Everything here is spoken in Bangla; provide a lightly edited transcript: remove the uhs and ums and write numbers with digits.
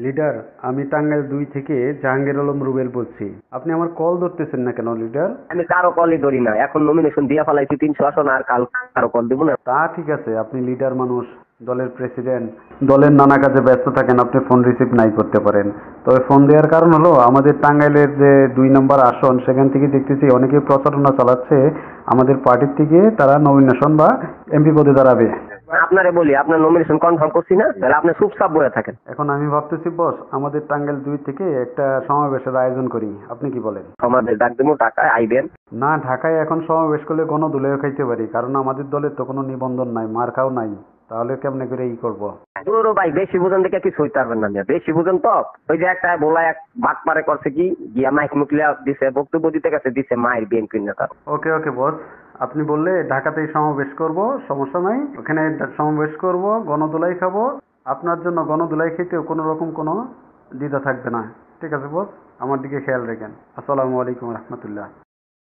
লিডার, আমি টাঙ্গাইল ২ থেকে জাহাঙ্গীর আলম রুবেল বলছি। আপনি আমার কল ধরতেছেন না কেন লিডার? আমি কারো কলই ধরি না, এখন নমিনেশন দিয়া ফেলাইছি 300 আসন, আর কাল কারো কল দিব না। তা ঠিক আছে, আপনি লিডার মানুষ, দলের প্রেসিডেন্ট, দলের নানা কাজে ব্যস্ত থাকেন, আপনি ফোন রিসিভ নাই করতে পারেন। তবে ফোন দেওয়ার কারণ হলো আমাদের টাঙ্গাইলের যে ২ নম্বর আসন, সেখান থেকে দেখতেছি অনেকে প্রচারণা চালাচ্ছে আমাদের পার্টির থেকে তারা নমিনেশন বা এমপি পদে দাঁড়াবে। আপনারে বলি, আপনার নমিনেশন কনফার্ম করছি না, তাহলে আপনি চুপচাপ বসে থাকেন। এখন আমি ভাবতেছি বস, আমাদের টাঙ্গাইল ২ থেকে একটা সমাবেশের আয়োজন করি, আপনি কি বলেন? আমাদের ডাক দেবো, টাকায় আইবেন। না, ঢাকায় এখন সমাবেশ করলে গণধোলাইও খাইতে পারি, কারণ আমাদের দলের তো কোনো নিবন্ধন নাই, মার্কাও নাই। তাহলে কেমনে করে করব? দুটো ভাই, বেশি বুঝেন দেখে কিছু হইতে পারবেন না মিয়া। বেশি বুঝেন তো, ওই যে একটা বলা এক বাট মারে করছে কি গিয়া মাইক মুখলিয়া দিছে, বক্তব্য দিতে গেছে, দিছে মায়ের বিএনপি নেতা। ওকে ওকে বস, আপনি বললে ঢাকাতেই সমাবেশ করব, সমস্যা নাই। ওখানে সমাবেশ করব, গণধোলাই খাবো। আপনার জন্য গণধোলাই খেতেও কোনো রকম কোনো দ্বিধা থাকবে না। ঠিক আছে বস, আমার দিকে খেয়াল রাখেন। আসসালামু আলাইকুম রহমতুল্লাহ।